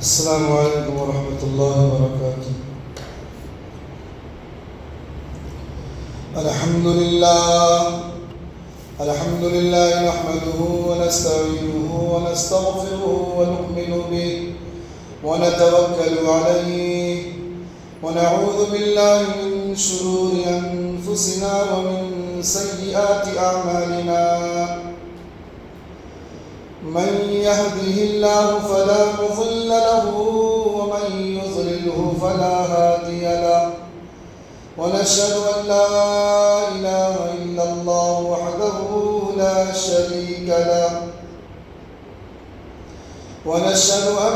السلام علیکم ورحمۃ اللہ وبرکاتہ۔ الحمد للہ نحمده ونستعینه ونستغفره ونؤمن به ونتوکل علیہ ونعوذ باللہ من شرور انفسنا ومن سیئات اعمالنا، من يهده الله فلا مضل له ومن يضلله فلا هادي له، ونشهد أن لا إله إلا الله وحده لا شريك له، ونشهد أن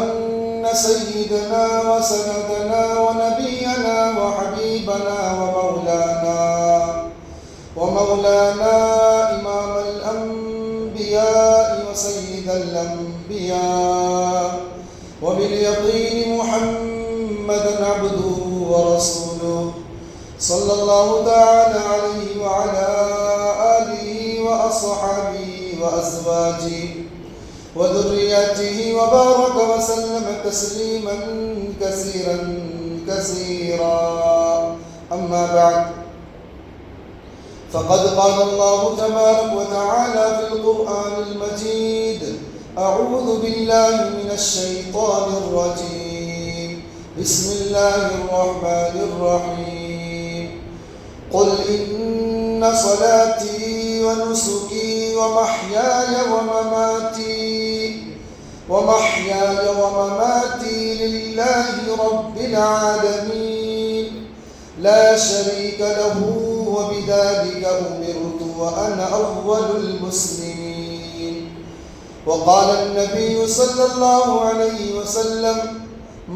سيدنا وسندنا ونبينا وحبيبنا ومولانا إمام الأنبياء وسيد الأنبياء وباليقين محمدا عبده ورسوله صلى الله تعالى عليه وعلى آله وأصحابه وأزواجه وذرياته وبارك وسلم تسليما كثيرا كثيرا، أما بعد، فقد قال الله تبارك وتعالى في القرآن المجيد: أعوذ بالله من الشيطان الرجيم، بسم الله الرحمن الرحيم، قل إن صلاتي ونسكي ومحياي ومماتي لله رب العالمين لا شريك له وبذلك أمرت وأنا أول المسلمين. وقال النبي صلى الله عليه وسلم: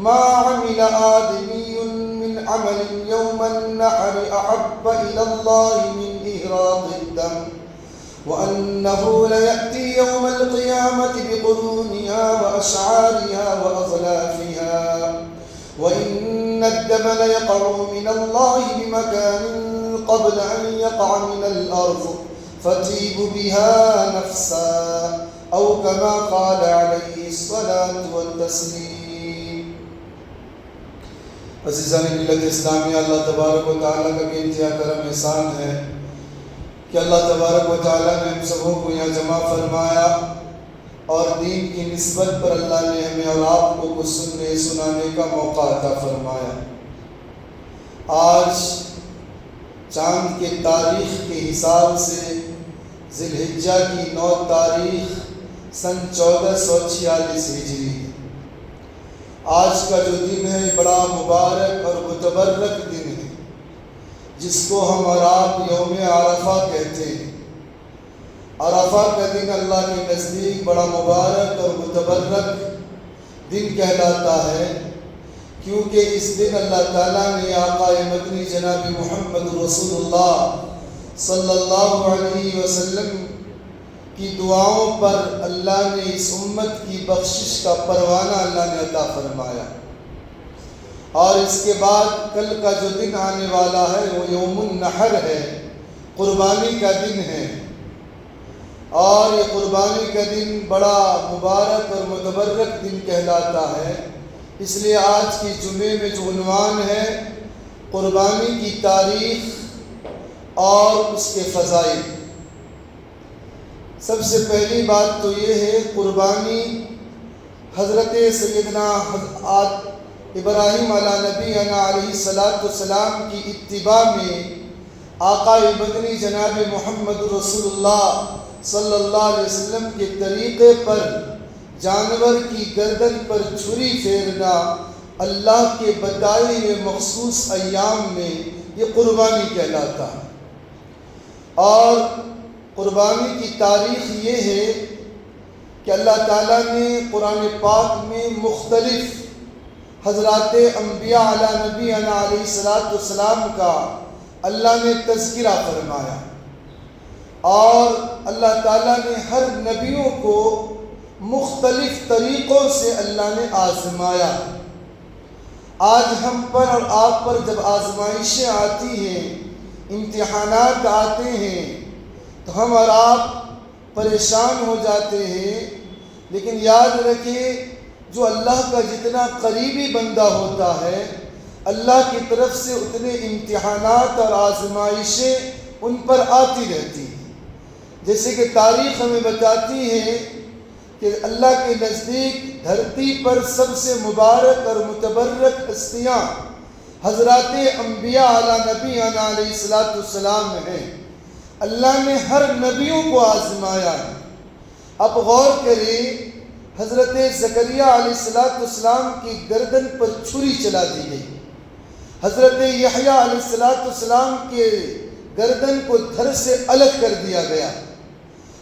ما عمل آدمي من عمل يوم النحر أحب إلى الله من إهراق الدم، وأنه ليأتي يوم القيامة بقرونها وأشعارها وأظلافها، وإن الدم ليقع من الله بمكان قبل أن يقع من الأرض فتيب بها نفسا، أو كما قال عليه الصلاة والتسليم. عزیزان ملت اسلامیہ، اللہ تبارک و تعالیٰ کا بے انتہا کرم احسان ہے کہ اللہ تبارک و تعالیٰ نے ہم سبوں کو یہاں جمع فرمایا اور دین کی نسبت پر اللہ نے ہمیں اور آپ کو کچھ سننے سنانے کا موقع عطا فرمایا۔ آج چاند کے تاریخ کے حساب سے ذی الحجہ کی 9 تاریخ سن 1446 ہجری ہے۔ آج کا جو دن ہے بڑا مبارک اور متبرک دن ہے، جس کو ہم اور آپ یوم عرفہ کہتے ہیں۔ عرفہ کا دن اللہ کے نزدیک بڑا مبارک اور متبرک دن کہلاتا ہے، کیونکہ اس دن اللہ تعالیٰ نے آقا مدنی جناب محمد رسول اللہ صلی اللہ علیہ وسلم کی دعاؤں پر اللہ نے اس امت کی بخشش کا پروانہ اللہ نے عطا فرمایا، اور اس کے بعد کل کا جو دن آنے والا ہے وہ یوم النحر ہے، قربانی کا دن ہے، اور یہ قربانی کا دن بڑا مبارک اور متبرک دن کہلاتا ہے۔ اس لیے آج کی جمعے میں جو عنوان ہے قربانی کی تاریخ اور اس کے فضائل، سب سے پہلی بات تو یہ ہے قربانی حضرت سیدنا ابراہیم علیہ نبی علیہ السلام کی اتباع میں آقا مدنی جناب محمد رسول اللہ صلی اللہ علیہ وسلم کے طریقے پر جانور کی گردن پر چھری پھیرنا اللہ کے بتائے ہوئے مخصوص ایام میں یہ قربانی کہلاتا ہے۔ اور قربانی کی تاریخ یہ ہے کہ اللہ تعالیٰ نے قرآن پاک میں مختلف حضرات انبیاء علیہ نبی علیہ السلام کا اللہ نے تذکرہ فرمایا، اور اللہ تعالیٰ نے ہر نبیوں کو مختلف طریقوں سے اللہ نے آزمایا۔ آج ہم پر اور آپ پر جب آزمائشیں آتی ہیں، امتحانات آتے ہیں، تو ہم اور آپ پریشان ہو جاتے ہیں، لیکن یاد رکھیں جو اللہ کا جتنا قریبی بندہ ہوتا ہے اللہ کی طرف سے اتنے امتحانات اور آزمائشیں ان پر آتی رہتی ہیں۔ جیسے کہ تاریخ ہمیں بتاتی ہے کہ اللہ کے نزدیک دھرتی پر سب سے مبارک اور متبرک ہستیاں حضرات انبیاء علی نبینا علیہ السلام ہیں۔ اللہ نے ہر نبیوں کو آزمایا ہے۔ اب غور کریں، حضرت زکریا علیہ السلام کی گردن پر چھری چلا دی گئی، حضرت یحییٰ علیہ السلام کے گردن کو دھر سے الگ کر دیا گیا،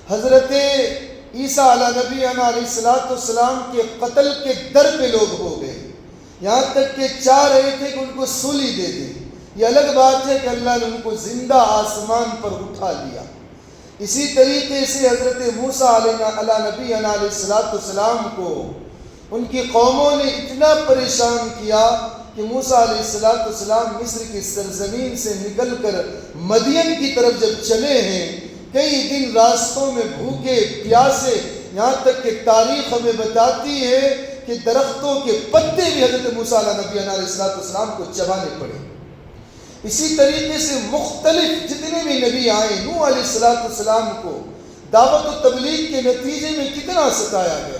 حضرت عیسیٰ علیہ نبینا علیہ السلام کے قتل کے در پہ لوگ ہو گئے، یہاں تک کہ چاہ رہے تھے کہ ان کو سولی دے دیں۔ یہ الگ بات ہے کہ اللہ نے ان کو زندہ آسمان پر اٹھا لیا۔ اسی طریقے سے حضرت موسیٰ علیہ نبینا علیہ السلام کو ان کی قوموں نے اتنا پریشان کیا کہ موسیٰ علیہ السلام مصر کی سرزمین سے نکل کر مدین کی طرف جب چلے ہیں، کئی دن راستوں میں بھوکے پیاسے، یہاں تک کہ تاریخ ہمیں بتاتی ہے کہ درختوں کے پتے بھی حضرت موسیٰ علیہ نبینا علیہ السلام کو چبانے پڑے۔ اسی طریقے سے مختلف جتنے بھی نبی آئے، نوح علیہ السلام کو دعوت و تبلیغ کے نتیجے میں کتنا ستایا گیا،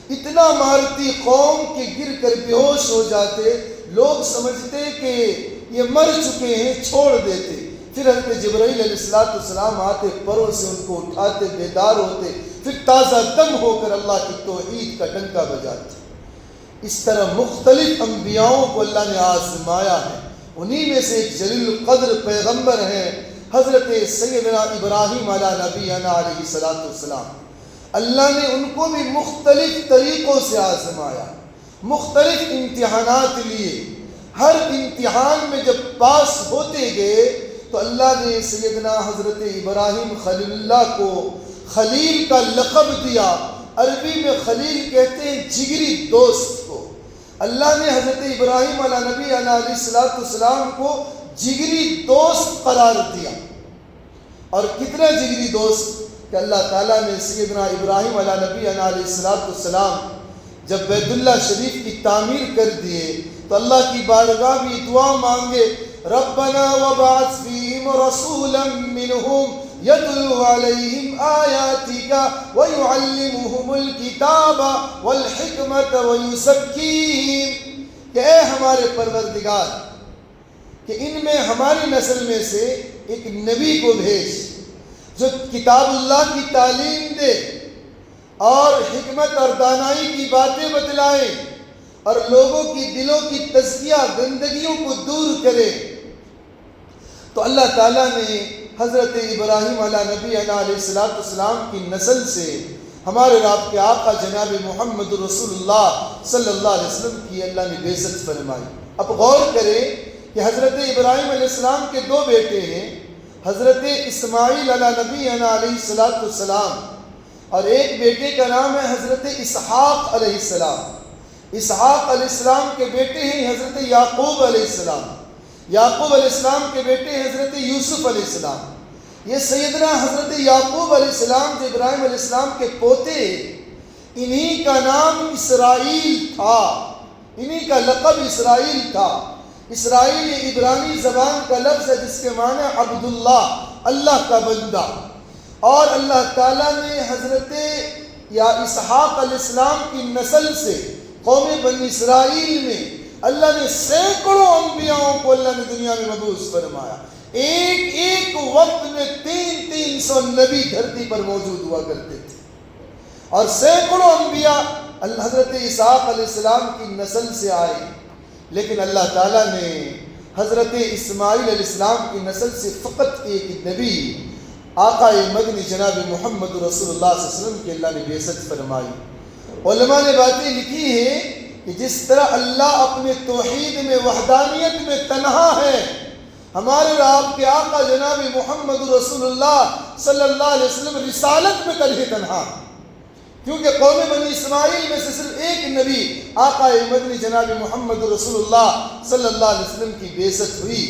اتنا مارتی قوم کے گر کر بے ہوش ہو جاتے، لوگ سمجھتے کہ یہ مر چکے ہیں، چھوڑ دیتے۔ پھر حضرت جبرائیل علیہ السلام آتے، پروں سے ان کو اٹھاتے، بیدار ہوتے، پھر تازہ دم ہو کر اللہ کی توحید کا ڈنکا بجاتے۔ اس طرح مختلف انبیاؤں کو اللہ نے آزمایا ہے۔ انہی میں سے ایک جلیل القدر پیغمبر ہیں حضرت سیدنا ابراہیم علیہ نبینا علیہ السلام۔ اللہ نے ان کو بھی مختلف طریقوں سے آزمایا، مختلف امتحانات لیے۔ ہر امتحان میں جب پاس ہوتے گئے تو اللہ نے سیدنا حضرت ابراہیم خلیل اللہ کو خلیل کا لقب دیا۔ عربی میں خلیل کہتے ہیں جگری دوست کو۔ اللہ نے حضرت ابراہیم علیہ نبی علیہ السلام کو جگری دوست قرار دیا۔ اور کتنا جگری دوست کہ اللہ تعالیٰ نے سیدنا ابراہیم علیہ نبی علیہ السلام جب بیت اللہ شریف کی تعمیر کر دیے تو اللہ کی بارگاہ بھی دعا مانگے، ربنا وبعث فیہم رسولا منہم یتلو علیہم آیاتک ویعلمہم الکتاب والحکمت ویزکیہم، کہ اے ہمارے پروردگار کہ ان میں ہماری نسل میں سے ایک نبی کو بھیج جو کتاب اللہ کی تعلیم دے اور حکمت اور دانائی کی باتیں بتلائے اور لوگوں کی دلوں کی تزکیہ گندگیوں کو دور کرے۔ تو اللہ تعالیٰ نے حضرت ابراہیم علیہ نبی علیہ السلام کی نسل سے ہمارے رب کے آقا جناب محمد رسول اللہ صلی اللہ علیہ وسلم کی اللہ نے بعثت فرمائی۔ اب غور کریں کہ حضرت ابراہیم علیہ السلام کے دو بیٹے ہیں، حضرت اسماعیل علیہ نبی علیہ السلام، اور ایک بیٹے کا نام ہے حضرت اسحاق علیہ السلام۔ اسحاق علیہ السلام کے بیٹے ہیں حضرت یعقوب علیہ السلام، یعقوب علیہ السلام کے بیٹے ہیں حضرت یوسف علیہ السلام۔ یہ سیدنا حضرت یعقوب علیہ السلام جو ابراہیم علیہ السلام کے پوتے، انہی کا نام اسرائیل تھا، انہی کا لقب اسرائیل تھا۔ اسرائیل یہ عبرانی زبان کا لفظ ہے جس کے معنی عبداللہ، اللہ کا بندہ۔ اور اللہ تعالیٰ نے حضرت یا اسحاق علیہ السلام کی نسل سے قوم بنی اسرائیل میں اللہ نے سینکڑوں انبیاءوں کو اللہ نے دنیا میں مبعوث فرمایا۔ ایک ایک وقت میں 300 نبی دھرتی پر موجود ہوا کرتے تھے، اور سینکڑوں انبیاء حضرت اسحاق علیہ السلام کی نسل سے آئے۔ لیکن اللہ تعالیٰ نے حضرت اسماعیل علیہ السلام کی نسل سے فقط ایک نبی آقا مدنی جناب محمد رسول اللہ صلی اللہ علیہ وسلم کی اللہ نے بعثت فرمائی۔ علماء نے باتیں لکھی ہیں کہ جس طرح اللہ اپنے توحید میں وحدانیت میں تنہا ہے، ہمارے رب کے آقا جناب محمد رسول اللہ صلی اللہ علیہ وسلم رسالت میں تنہا، کیونکہ قوم بنی اسماعیل میں سے صرف ایک نبی آقا مدنی جناب محمد رسول اللہ صلی اللہ علیہ وسلم کی بعثت ہوئی،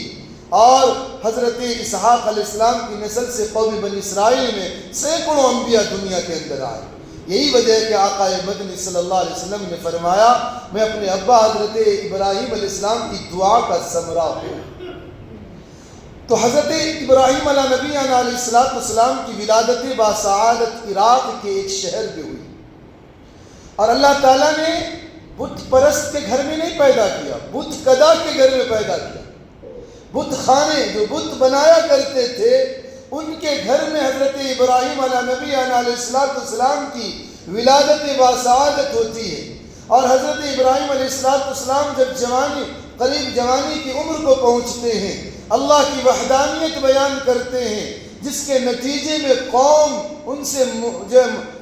اور حضرت اسحاق علیہ السلام کی نسل سے قوم بنی اسرائیل میں سینکڑوں انبیاء دنیا کے اندر آئے۔ یہی وجہ ہے کہ آقا مدنی صلی اللہ علیہ وسلم نے فرمایا میں اپنے ابا حضرت ابراہیم علیہ السلام کی دعا کا ثمرہ ہوں۔ تو حضرت ابراہیم علیہ نبی علیہ السلام کی ولادت باسعادت عراق کے ایک شہر میں ہوئی، اور اللہ تعالیٰ نے بت پرست کے گھر میں نہیں پیدا کیا، بت کدا کے گھر میں پیدا کیا۔ بت خانے جو بت بنایا کرتے تھے ان کے گھر میں حضرت ابراہیم علیہ نبی علیہ السلام کی ولادت باسعادت ہوتی ہے، اور حضرت ابراہیم علیہ السلام جب قریب جوانی کی عمر کو پہنچتے ہیں، اللہ کی وحدانیت بیان کرتے ہیں، جس کے نتیجے میں قوم ان سے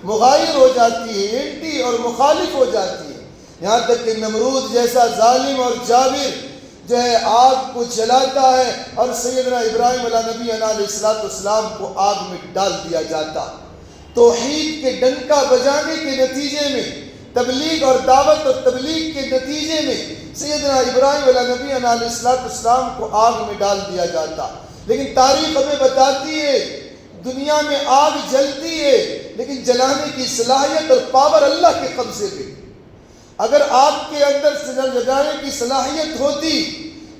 مغائر ہو جاتی ہے، اینٹی اور مخالف ہو جاتی ہے، یہاں تک کہ نمرود جیسا ظالم اور جابر جو ہے آگ کو جلاتا ہے، اور سیدنا ابراہیم علیہ نبی علیہ السلام کو آگ میں ڈال دیا جاتا۔ توحید کے ڈنکا بجانے کے نتیجے میں، تبلیغ اور دعوت اور تبلیغ کے نتیجے میں سیدنا ابراہیم علیہ نبی علیہ السلام کو آگ میں ڈال دیا جاتا۔ لیکن تاریخ ہمیں بتاتی ہے دنیا میں آگ جلتی ہے لیکن جلانے کی صلاحیت اور پاور اللہ کے قبضے میں۔ اگر آگ کے اندر جلانے کی صلاحیت ہوتی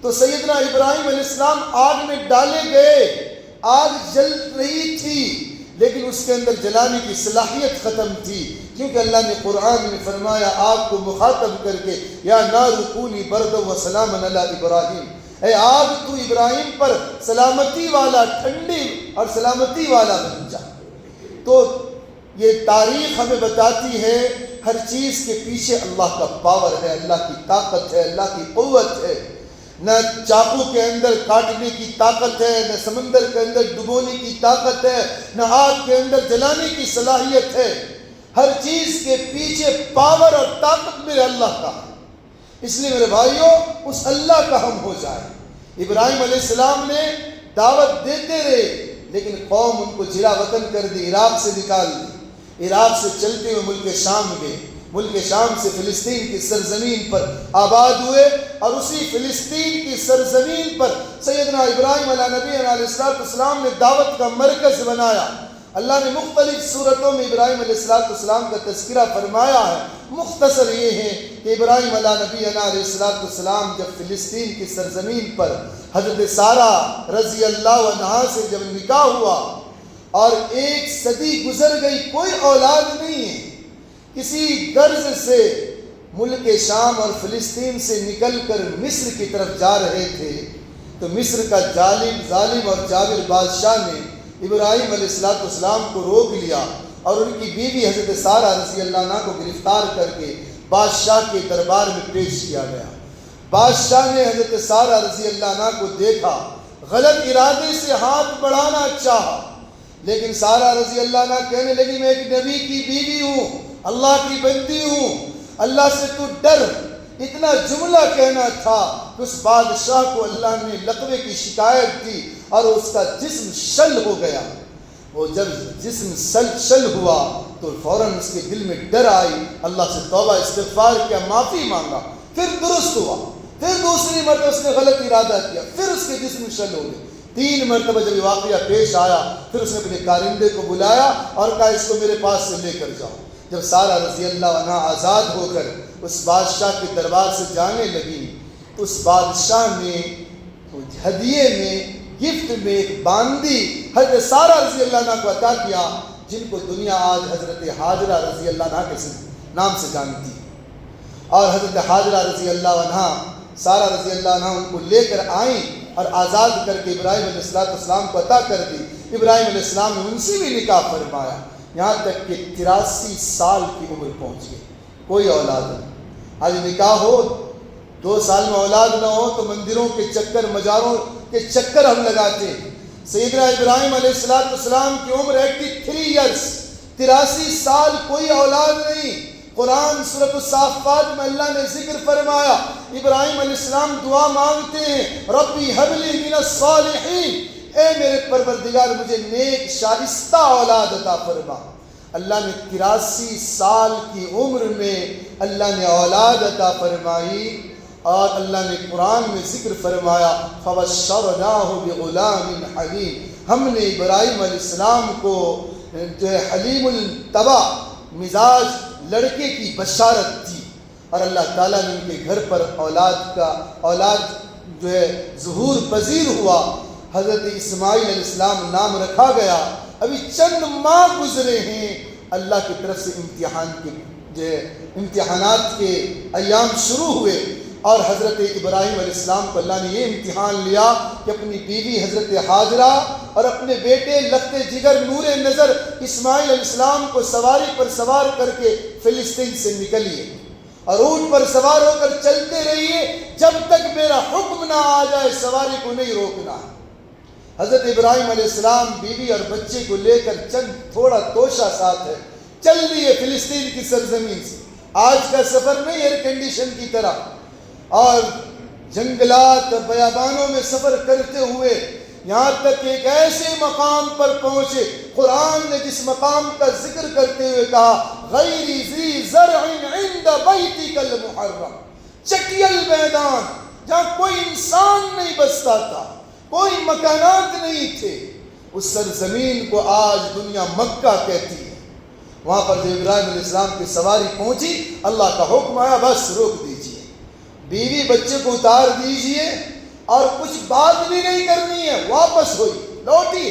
تو سیدنا ابراہیم علیہ السلام آگ میں ڈالے گئے، آگ جل رہی تھی لیکن اس کے اندر جلانے کی صلاحیت ختم تھی، کیونکہ اللہ نے قرآن میں فرمایا آگ کو مخاطب کر کے یا نار کونی بردا و سلاما علی ابراہیم، اے آگ تو ابراہیم پر سلامتی والا، ٹھنڈی اور سلامتی والا بن جا۔ تو یہ تاریخ ہمیں بتاتی ہے ہر چیز کے پیچھے اللہ کا پاور ہے، اللہ کی طاقت ہے، اللہ کی قوت ہے۔ نہ چاقو کے اندر کاٹنے کی طاقت ہے، نہ سمندر کے اندر ڈبونے کی طاقت ہے، نہ آگ کے اندر جلانے کی صلاحیت ہے۔ ہر چیز کے پیچھے پاور اور طاقت میرے اللہ کا ہے۔ اس لیے میرے بھائیوں اس اللہ کا ہم ہو جائے۔ ابراہیم علیہ السلام نے دعوت دیتے رہے لیکن قوم ان کو جلا وطن کر دی، عراق سے نکال دی۔ عراق سے چلتے ہوئے ملک شام گئے، ملک شام سے فلسطین کی سرزمین پر آباد ہوئے، اور اسی فلسطین کی سرزمین پر سیدنا ابراہیم علیہ نبی علیہ السلام نے دعوت کا مرکز بنایا۔ اللہ نے مختلف صورتوں میں ابراہیم علیہ السلام کا تذکرہ فرمایا ہے، مختصر یہ ہے کہ ابراہیم علیہ نبی علیہ السلام جب فلسطین کی سرزمین پر حضرت سارہ رضی اللہ عنہا سے جب نکاح ہوا اور 1 صدی گزر گئی، کوئی اولاد نہیں ہے، کسی غرض سے ملک شام اور فلسطین سے نکل کر مصر کی طرف جا رہے تھے، تو مصر کا ظالم اور جابر بادشاہ نے ابراہیم علیہ السلام کو روک لیا اور ان کی بیوی حضرت سارہ رضی اللہ عنہا کو گرفتار کر کے بادشاہ کے دربار میں پیش کیا گیا۔ بادشاہ نے حضرت سارہ رضی اللہ عنہا کو دیکھا، غلط ارادے سے ہاتھ بڑھانا چاہا، لیکن سارہ رضی اللہ عنہا کہنے لگی میں ایک نبی کی بیوی ہوں، اللہ کی بندی ہوں، اللہ سے تو ڈر۔ اتنا جملہ کہنا تھا کہ اس بادشاہ کو اللہ نے لقوے کی شکایت دی اور اس کا جسم شل ہو گیا۔ وہ جب جسم شل ہوا تو فوراً اس کے دل میں ڈر آئی، اللہ سے توبہ استغفار کیا، معافی مانگا، پھر درست ہوا، پھر دوسری مرتبہ اس نے غلط ارادہ کیا، پھر اس کے جسم شل ہو گئے۔ 3 مرتبہ جب یہ واقعہ پیش آیا پھر اس نے اپنے کارندے کو بلایا اور کہا اس کو میرے پاس سے لے کر جاؤ۔ جب سارہ رضی اللہ عنہا آزاد ہو کر اس بادشاہ کے دربار سے جانے لگی تو اس بادشاہ نے ہدیے میں، گفٹ میں ایک باندی حضرت سارہ رضی اللہ عنہا کو عطا کیا، جن کو دنیا آج حضرت حاجرہ رضی اللہ عنہا کے نام سے جانتی ہے۔ اور حضرت حاجرہ رضی اللہ عنہا سارہ رضی اللہ عنہا ان کو لے کر آئیں اور آزاد کر کے ابراہیم علیہ السلام کو عطا کر دی۔ ابراہیم علیہ السلام نے ان سے بھی نکاح فرمایا، یہاں تک کہ 83 سال کی عمر پہنچ گئی، کوئی اولاد نہیں۔ آج نکاح ہو 2 سال میں اولاد نہ ہو تو مندروں کے چکر، مزاروں کے چکر ہم لگاتے ہیں۔ سیدنا ابراہیم علیہ السلام کی عمر 83 ایئرس، 83 سال، کوئی اولاد نہیں۔ قرآن سورۃ الصافات میں اللہ نے ذکر فرمایا، ابراہیم علیہ السلام دعا مانگتے ہیں، ربی حب لی من الصالحین، اے میرے پروردگار مجھے نیک شائستہ اولاد عطا فرما۔ اللہ نے 83 سال کی عمر میں اللہ نے اولاد عطا فرمائی، اور اللہ نے قرآن میں ذکر فرمایا فَبَشَّرْنَاهُ بِغُلَامٍ حَلِيمٍ، ہم نے ابراہیم علیہ السلام کو جو ہے حلیم الطبع، مزاج لڑکے کی بشارت تھی، اور اللہ تعالیٰ نے ان کے گھر پر اولاد جو ہے ظہور پذیر ہوا۔ حضرت اسماعیل علیہ السلام نام رکھا گیا۔ ابھی چند ماہ گزرے ہیں، اللہ کی طرف سے امتحانات کے ایام شروع ہوئے، اور حضرت ابراہیم علیہ السلام کو اللہ نے یہ امتحان لیا کہ اپنی بیوی حضرت حاجرہ اور اپنے بیٹے لخت جگر نور نظر اسماعیل علیہ السلام کو سواری پر سوار کر کے فلسطین سے نکلیے، اور اونٹ پر سوار ہو کر چلتے رہیے، جب تک میرا حکم نہ آ جائے سواری کو نہیں روکنا۔ حضرت ابراہیم علیہ السلام بیوی اور بچے کو لے کر چند تھوڑا توشہ ساتھ ہے چل دیے فلسطین کی سرزمین سے۔ آج کا سفر نہیں ایئر کنڈیشن کی طرح، اور جنگلات اور بیابانوں میں سفر کرتے ہوئے یہاں تک کہ ایک ایسے مقام پر پہنچے، قرآن نے جس مقام کا ذکر کرتے ہوئے کہا غیر ذی زرع عند بیتک المحرم، چٹیل میدان جہاں کوئی انسان نہیں بستا تھا، کوئی مکانات نہیں تھے، اس سرزمین کو آج دنیا مکہ کہتی ہے۔ وہاں پر جب ابراہیم علیہ السلام کی سواری پہنچی، اللہ کا حکم آیا بس روک دیجئے، بیوی بچے کو اتار دیجئے، اور کچھ بات بھی نہیں کرنی ہے، واپس ہوئی لوٹی،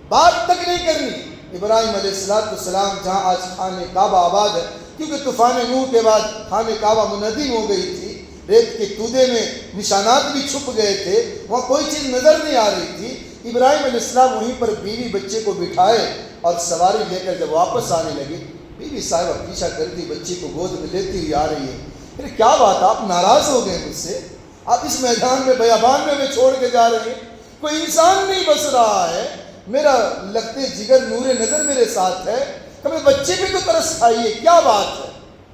بات تک نہیں کرنی۔ ابراہیم علیہ السلام جہاں آج خانہ کعبہ آباد ہے، کیونکہ طوفان نوح کے بعد خانہ کعبہ منہدم ہو گئی تھی، ریت کے تودے میں نشانات بھی چھپ گئے تھے، وہاں کوئی چیز نظر نہیں آ رہی تھی۔ ابراہیم علیہ السلام وہیں پر بیوی بچے کو بٹھائے اور سواری لے کر جب واپس آنے لگے، بیوی صاحبہ پیچھا کرتی بچے کو گود میں لیتی ہوئی آ رہی ہے۔ پھر کیا بات، آپ ناراض ہو گئے مجھ سے؟ آپ اس میدان میں بیابان میں ہمیں چھوڑ کے جا رہے ہیں، کوئی انسان نہیں بس رہا ہے، میرا لخت جگر نور نظر میرے ساتھ ہے، کبھی بچے بھی تو ترس کھائیے، کیا بات ہے؟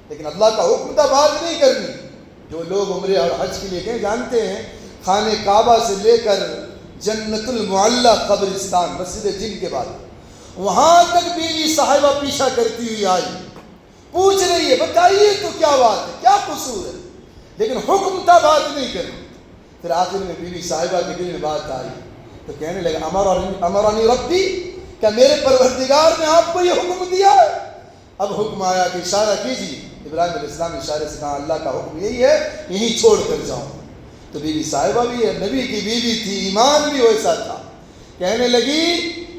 لیکن اللہ کا حکم تھا بات نہیں کرنی۔ جو لوگ عمرے اور حج کے لیے گئے جانتے ہیں، خانہ کعبہ سے لے کر جنت المعلی قبرستان مسجد جن کے بعد وہاں تک بیوی صاحبہ پیچھا کرتی ہوئی آئی، پوچھ رہی ہے بتائیے تو کیا بات ہے، کیا قصور ہے، لیکن حکم تھا بات نہیں کرنی۔ پھر آخر میں بیوی صاحبہ کے دل میں بات آئی تو کہنے لگا امرانی ربی، کیا میرے پروردگار نے آپ کو یہ حکم دیا ہے؟ اب حکم آیا کہ اشارہ کیجیے۔ ابراہیم علیہ السلام نے اشارے سے کہا اللہ کا حکم یہی ہے، یہیں چھوڑ کر جاؤں۔ تو بیوی صاحبہ بھی ہے، نبی کی بیوی تھی، ایمان بھی ویسا تھا، کہنے لگی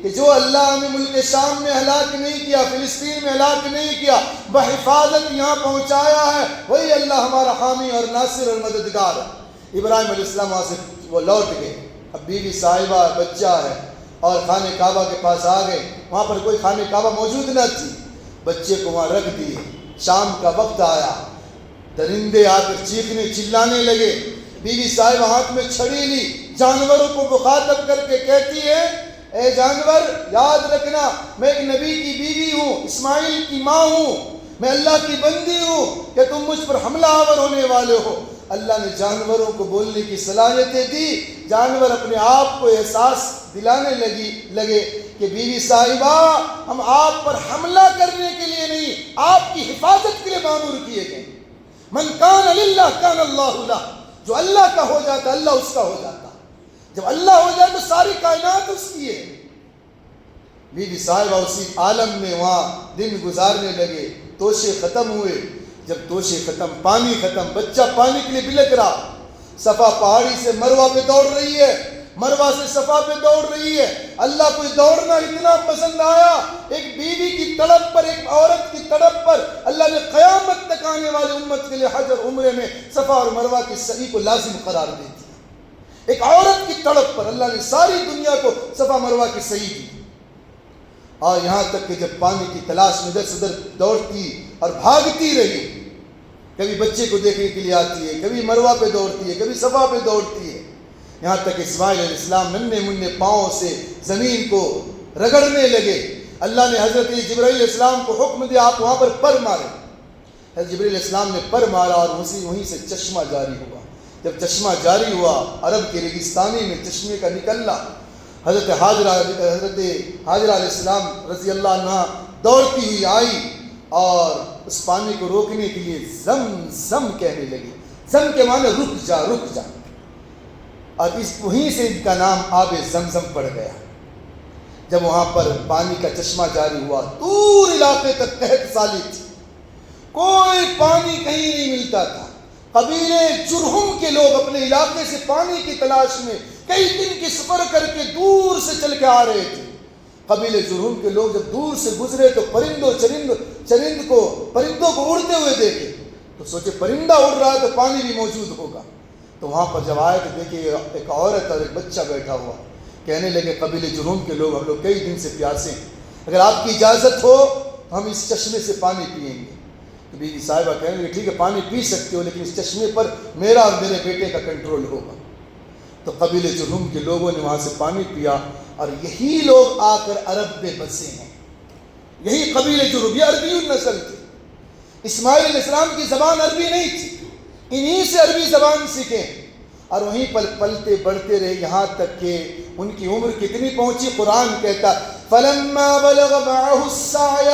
کہ جو اللہ نے ملک شام میں ہلاک نہیں کیا، فلسطین میں ہلاک نہیں کیا، بحفاظت یہاں پہنچایا ہے، وہی اللہ ہمارا حامی اور ناصر اور مددگار ہے۔ ابراہیم علیہ السلام وہاں سے وہ لوٹ گئے، اب بیوی صاحبہ بچہ ہے اور خانہ کعبہ کے پاس آ گئے، وہاں پر کوئی خانہ کعبہ موجود نہ تھی، بچے کو وہاں رکھ دیے۔ شام کا وقت آیا، درندے آ کر چیخنے چلانے لگے، بیوی صاحبہ ہاتھ میں چھڑی لی، جانوروں کو مخاطب کر کے کہتی ہے اے جانور یاد رکھنا میں ایک نبی کی بیوی ہوں، اسماعیل کی ماں ہوں، میں اللہ کی بندی ہوں کہ تم مجھ پر حملہ آور ہونے والے ہو۔ اللہ نے جانوروں کو بولنے کی صلاحیتیں دی، جانور اپنے آپ کو احساس دلانے لگے کہ بیوی صاحبہ ہم آپ پر حملہ کرنے کے لیے نہیں، آپ کی حفاظت کے لیے مامور کیے گئے۔ من کان للہ کان اللہ لہ، جو اللہ کا ہو جاتا اللہ اس کا ہو جاتا، جب اللہ ہو جائے تو ساری کائنات اس کی ہے۔ بیوی صاحبہ اسی عالم میں وہاں دن گزارنے لگے، توشے ختم ہوئے، جب توشے ختم، پانی ختم، بچہ پانی کے لیے بلک رہا، صفا پہاڑی سے مروہ پہ دوڑ رہی ہے، مروہ سے صفا پہ دوڑ رہی ہے۔ اللہ کو دوڑنا اتنا پسند آیا، ایک بیوی کی تڑپ پر، ایک عورت کی تڑپ پر اللہ نے قیامت تک آنے والے امت کے لیے حج اور عمرے میں صفا اور مروہ کی سعی کو لازم قرار دے دیا۔ ایک عورت کی تڑپ پر اللہ نے ساری دنیا کو صفا مروہ کی سعی دی، اور یہاں تک کہ جب پانی کی تلاش میں ادھر سے ادھر دوڑتی اور بھاگتی رہی، کبھی بچے کو دیکھنے کے لیے آتی ہے، کبھی مروہ پہ دوڑتی ہے، کبھی صفا پہ دوڑتی ہے، یہاں تک اسماعیل علیہ السلام ننھے منھے پاؤں سے زمین کو رگڑنے لگے۔ اللہ نے حضرت جبرائیل علیہ السلام کو حکم دیا آپ وہاں پر پر مارے۔ حضرت جبرائیل علیہ السلام نے پر مارا اور وہیں سے چشمہ جاری ہوا۔ جب چشمہ جاری ہوا، عرب کے ریگستانی میں چشمے کا نکلنا، حضرت حاجرہ علیہ السلام رضی اللہ عنہ دوڑتی ہوئی آئی اور اس پانی کو روکنے کے لیے زم زم کہنے لگی۔ زم کے معنی رک جا رک جا، اور وہیں سے ان کا نام آب زمزم پڑ گیا۔ جب وہاں پر پانی کا چشمہ جاری ہوا، دور علاقے تک قحط سالی تھی، کوئی پانی کہیں نہیں ملتا تھا۔ قبیلے جرہم کے لوگ اپنے علاقے سے پانی کی تلاش میں کئی دن کی سفر کر کے دور سے چل کے آ رہے تھے۔ قبیلے جرہم کے لوگ جب دور سے گزرے تو پرندوں کو اڑتے ہوئے دیکھے تو سوچے پرندہ اڑ رہا ہے تو پانی بھی موجود ہوگا۔ تو وہاں پر جب آئے تو دیکھے ایک عورت اور ایک بچہ بیٹھا ہوا، کہنے لگے قبیلے جرہم کے لوگ ہم لوگ کئی دن سے پیاسے ہیں، اگر آپ کی اجازت ہو تو ہم اس چشمے سے پانی پئیں گے۔ تو بیوی صاحبہ کہنے لگے ٹھیک ہے پانی پی سکتے ہو، لیکن اس چشمے پر میرا اور میرے بیٹے کا کنٹرول ہوگا۔ تو قبیلے جرہم کے لوگوں نے وہاں سے پانی پیا، اور یہی لوگ آ کر عرب میں بسے ہیں، یہی قبیلے جرہم، یہ عربی النسل تھے۔ اسماعیل علیہ السلام کی زبان عربی نہیں تھی، انہی سے عربی زبان سیکھیں، اور وہیں پر پلتے بڑھتے رہے، یہاں تک کہ ان کی عمر کتنی پہنچی؟ قرآن کہتا فَلَمَّا بَلَغَ مَعَهُ السَّعْيَ،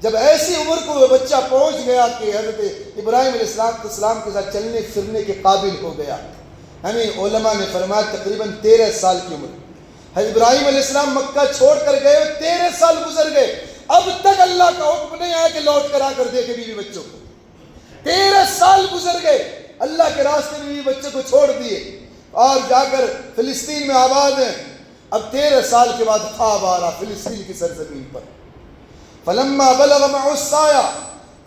جب ایسی عمر کو وہ بچہ پہنچ گیا کہ حضرت ابراہیم علیہ السلام کے ساتھ چلنے پھرنے کے قابل ہو گیا، یعنی علماء نے فرمایا تقریباً 13 سال کی عمر، حضرت ابراہیم علیہ السلام مکہ چھوڑ کر گئے، 13 سال گزر گئے، اب تک اللہ کا حکم نہیں آیا کہ لوٹ کر آ کر دیکھے بیوی بچوں کو۔ 13 سال گزر گئے، اللہ کے راستے میں بیوی بچوں کو چھوڑ دیے اور جا کر فلسطین میں آباد ہیں۔ اب 13 سال کے بعد خواب آ رہا فلسطین کی سرزمین پر۔ فلما بلغ معه السعي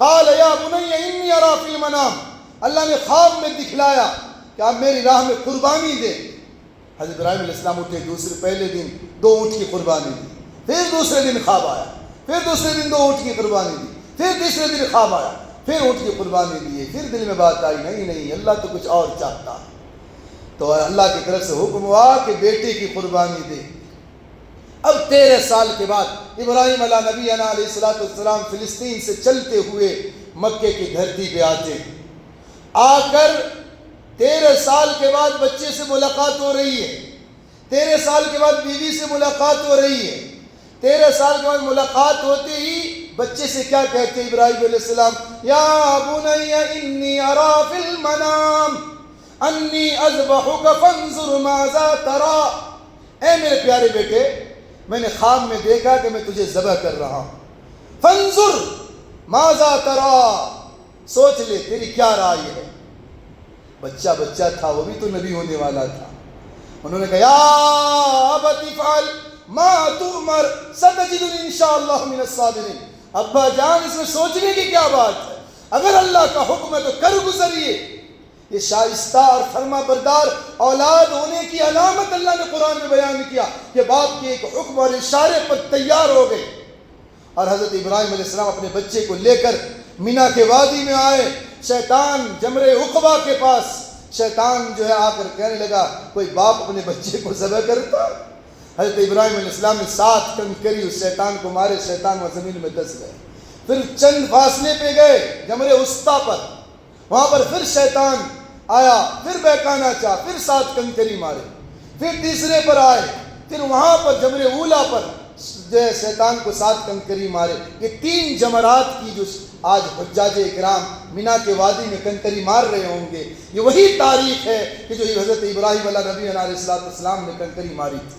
قال يا بني اني ارى في المنام، اللہ نے خواب میں دکھلایا کہ آپ میری راہ میں قربانی دیں۔ حضرت ابراہیم علیہ السلام اٹھے، پہلے دن 2 اونٹ کی قربانی دی، پھر دوسرے دن خواب آیا، پھر دوسرے دن 2 اونٹ کی قربانی دی، پھر تیسرے دن خواب آیا، پھر اونٹ کی قربانی دی، پھر دل میں بات آئی نہیں اللہ تو کچھ اور چاہتا ہے۔ تو اللہ کی طرف سے حکم ہوا کہ بیٹے کی قربانی دے۔ اب 13 سال کے بعد ابراہیم علیہ نبی علیہ السلام فلسطین سے چلتے ہوئے مکے کی دھرتی پہ آتے ہیں، آ کر 13 سال کے بعد بچے سے ملاقات ہو رہی ہے، 13 سال کے بعد بیوی سے ملاقات ہو رہی ہے۔ 13 سال کے بعد ملاقات ہوتے ہی بچے سے کیا کہتے ابراہیم علیہ السلام؟ یا بنی انی ارا فی المنام انی اذبحک فانظر ماذا تری، اے میرے پیارے بیٹے میں نے خواب میں دیکھا کہ میں تجھے ذبح کر رہا ہوں، فانظر ماذا تری، سوچ لے تیری کیا رائے ہے۔ بچہ تھا، وہ بھی تو نبی ہونے والا تھا۔ انہوں نے کہا یا ابت افعل ما تؤمر ستجدنی انشاءاللہ من الصابرین، ابا جان اس میں سوچنے کی کیا بات ہے، اگر اللہ کا حکم ہے تو کر گزریے۔ یہ شائستہ اور فرما بردار اولاد ہونے کی علامت اللہ نے قرآن میں بیان کیا کہ باپ کے ایک حکم اور اشارے پر تیار ہو گئے۔ اور حضرت ابراہیم علیہ السلام اپنے بچے کو لے کر مینا کے وادی میں آئے، شیطان جمرے عقبہ کے پاس، شیطان جو ہے آ کر کہنے لگا کوئی باپ اپنے بچے کو ذبح کرتا؟ حضرت ابراہیم علیہ السلام نے 7 کنکری اس شیطان کو مارے، شیطان وہ زمین میں دس گئے۔ پھر چند فاصلے پہ گئے جمرے وسطیٰ پر، وہاں پر پھر شیطان آیا، پھر بہکانا چاہا، پھر 7 کنکری مارے، پھر تیسرے پر آئے، پھر وہاں پر جمرے اولا پر جو ہے شیطان کو 7 کنکری مارے۔ یہ 3 جمرات کی جو آج حجاج اکرام مینا کے وادی میں کنکری مار رہے ہوں گے، یہ وہی تاریخ ہے کہ جو حضرت ابراہیم علیہ نبی علیہ السلام نے کنکری ماری تھی۔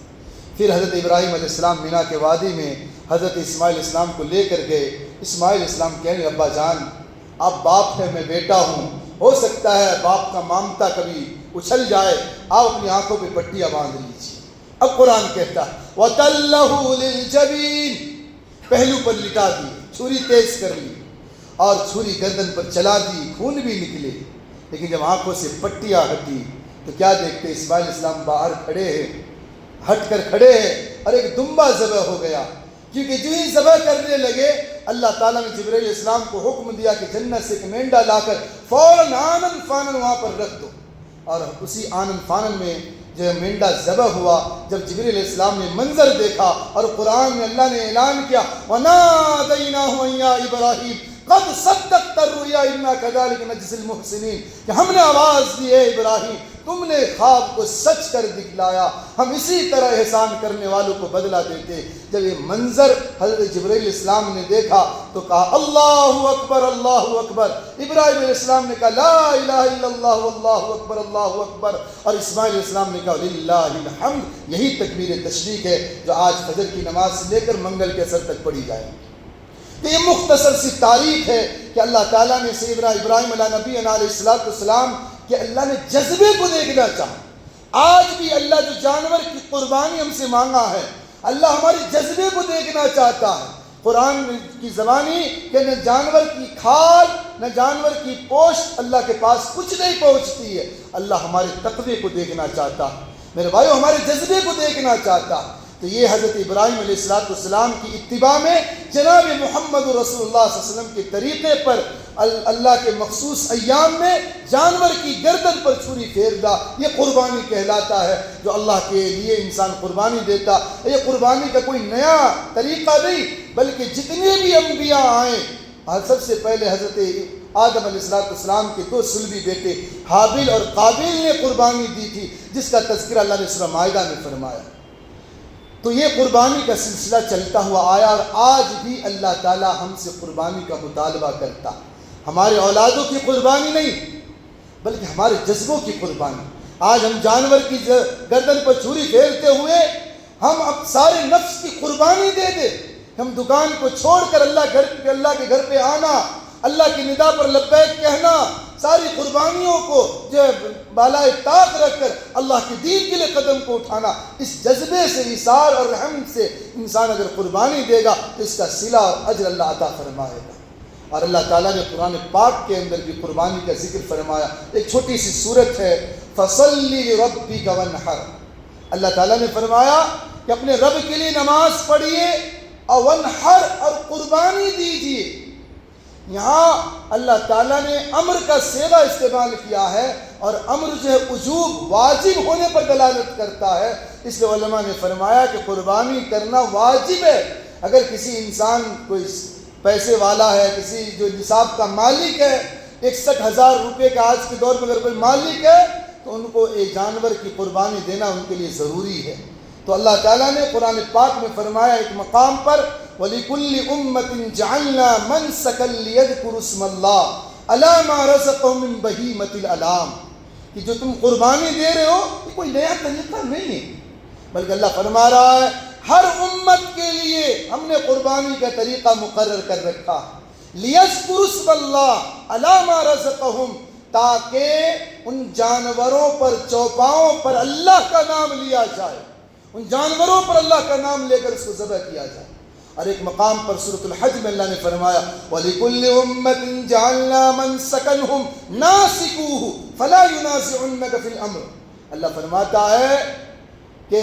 پھر حضرت ابراہیم علیہ السلام مینا کے وادی میں حضرت اسماعیل علیہ السلام کو لے کر گئے۔ اسماعیل علیہ السلام کہنے ابا جان آپ باپ ہے میں بیٹا ہوں، ہو سکتا ہے باپ کا مامتا کبھی اچھل جائے، آپ اپنی آنکھوں پہ پٹیاں باندھ لیجیے۔ اب قرآن کہتا وَتَلَّهُ لِلْجَبِينِ، پہلو پر لٹا دی، چھری تیز کر لی اور چھری گردن پر چلا دی، خون بھی نکلے، لیکن جب آنکھوں سے پٹیاں ہٹی تو کیا دیکھتے اسماعیل علیہ السلام باہر کھڑے ہیں، ہٹ کر کھڑے ہیں، اور ایک دمبا ذبح ہو گیا۔ کیونکہ جو ہی ذبح کرنے لگے اللہ تعالیٰ نے جبرائیل علیہ السلام کو حکم دیا کہ جنت سے ایک مینڈا لا کر فوراً آنن فانن وہاں پر رکھ دو، اور اسی آنن فانن میں جو مینڈا ذبح ہوا۔ جب جبرائیل علیہ السلام نے منظر دیکھا اور قرآن میں اللہ نے اعلان کیا وَنَادَيْنَاهُ أَن يَا إِبْرَاهِيمُ قَدْ صَدَّقْتَ الرُّؤْيَا إِنَّا كَذَلِكَ نَجْزِي الْمُحْسِنِينَ، کہ ہم نے آواز دی اے ابراہیم تم نے خواب کو سچ کر دکھلایا، ہم اسی طرح احسان کرنے والوں کو بدلہ دیتے۔ جب یہ منظر حضرت جبرائیل علیہ السلام نے دیکھا تو کہا اللہ اکبر اللہ اکبر۔ ابراہیم علیہ السلام نے کہا لا الہ الا اللہ واللہ اکبر اللہ اکبر، اور اسماعیل علیہ السلام نے کہا للہ الحمد۔ یہی تکبیر تشریق ہے جو آج فجر کی نماز سے لے کر منگل کے اثر تک پڑھی جائے۔ تو یہ مختصر سی تاریخ ہے کہ اللہ تعالیٰ نے سیدنا ابراہیم علیہ نبی علیہ السلام کہ اللہ نے جذبے کو دیکھنا چاہا۔ آج بھی اللہ جو جانور کی قربانی ہم سے مانگا ہے، اللہ ہمارے جذبے کو دیکھنا چاہتا ہے۔ قرآن کی زبانی کہ نہ جانور کی کھال نہ جانور کی پوشت اللہ کے پاس کچھ نہیں پہنچتی ہے، اللہ ہمارے تقوی کو دیکھنا چاہتا ہے، میرے بھائیو ہمارے جذبے کو دیکھنا چاہتا ہے۔ تو یہ حضرت ابراہیم علیہ السلام کی اتباع میں جناب محمد رسول اللہ صلی اللہ علیہ وسلم کے طریقے پر اللہ کے مخصوص ایام میں جانور کی گردن پر چھری پھیرنا یہ قربانی کہلاتا ہے جو اللہ کے لیے انسان قربانی دیتا۔ یہ قربانی کا کوئی نیا طریقہ نہیں، بلکہ جتنے بھی انبیاء آئے سب سے پہلے حضرت آدم علیہ السلام کے دو صلبی بیٹے حابیل اور قابیل نے قربانی دی تھی، جس کا تذکرہ اللہ نے سورہ مائدہ میں فرمایا۔ تو یہ قربانی کا سلسلہ چلتا ہوا آیا، اور آج بھی اللہ تعالیٰ ہم سے قربانی کا مطالبہ کرتا، ہمارے اولادوں کی قربانی نہیں بلکہ ہمارے جذبوں کی قربانی۔ آج ہم جانور کی گردن پر چھری پھیرتے ہوئے ہم اب سارے نفس کی قربانی دے دیں، ہم دکان کو چھوڑ کر اللہ کے گھر پہ آنا، اللہ کی ندا پر لبیک کہنا، ساری قربانیوں کو جو بالائے طاق رکھ کر اللہ کے دین کے لیے قدم کو اٹھانا، اس جذبے سے ایثار اور رحم سے انسان اگر قربانی دے گا تو اس کا صلہ اور اجر اللہ عطا فرمائے گا۔ اور اللہ تعالیٰ نے قرآن پاک کے اندر بھی قربانی کا ذکر فرمایا۔ ایک چھوٹی سی صورت ہے فَصَلِّ لِرَبِّكَ وَانْحَرْ، اللہ تعالیٰ نے فرمایا کہ اپنے رب کے لیے نماز پڑھیے اور وانحر اور قربانی دیجیے۔ یہاں اللہ تعالیٰ نے امر کا صیغہ استعمال کیا ہے، اور امر جو ہے وجوب واجب ہونے پر دلالت کرتا ہے، اس لیے علماء نے فرمایا کہ قربانی کرنا واجب ہے۔ اگر کسی انسان کوئی پیسے والا ہے، کسی جو نصاب کا مالک ہے، 61,000 روپے کا آج کے دور میں اگر کوئی مالک ہے تو ان کو ایک جانور کی قربانی دینا ان کے لیے ضروری ہے۔ تو اللہ تعالیٰ نے قرآن پاک میں فرمایا ایک مقام پر وَلِكُلِّ أُمَّةٍ جَعَلْنَا مَنْسَكًا لِيَذْكُرُوا اسْمَ اللَّهِ عَلَىٰ مَا رَزَقَهُم مِّن بَهِيمَةِ الْأَنْعَامِ کہ جو تم قربانی دے رہے ہو یہ کوئی نیا طریقہ نہیں ہے، بلکہ اللہ فرما رہا ہے ہر امت کے لیے ہم نے قربانی کا طریقہ مقرر کر رکھا، لِيَذْكُرُوا اسْمَ اللَّهِ عَلَىٰ مَا رَزَقَهُم، تاکہ ان جانوروں پر چوپاؤں پر اللہ کا نام لیا جائے، ان جانوروں پر اللہ کا نام لے کر اس کو ذبح کیا جائے۔ اور ایک مقام پر سورۃ الحج میں اللہ نے فرمایا وَلِكُلِّ أُمَّةٍ جَعَلْنَا مَنْسَكًا نَاسِكُوهُ فَلَا يُنَازِعُنَّكَ فِي الْأَمْرِ، اللہ فرماتا ہے کہ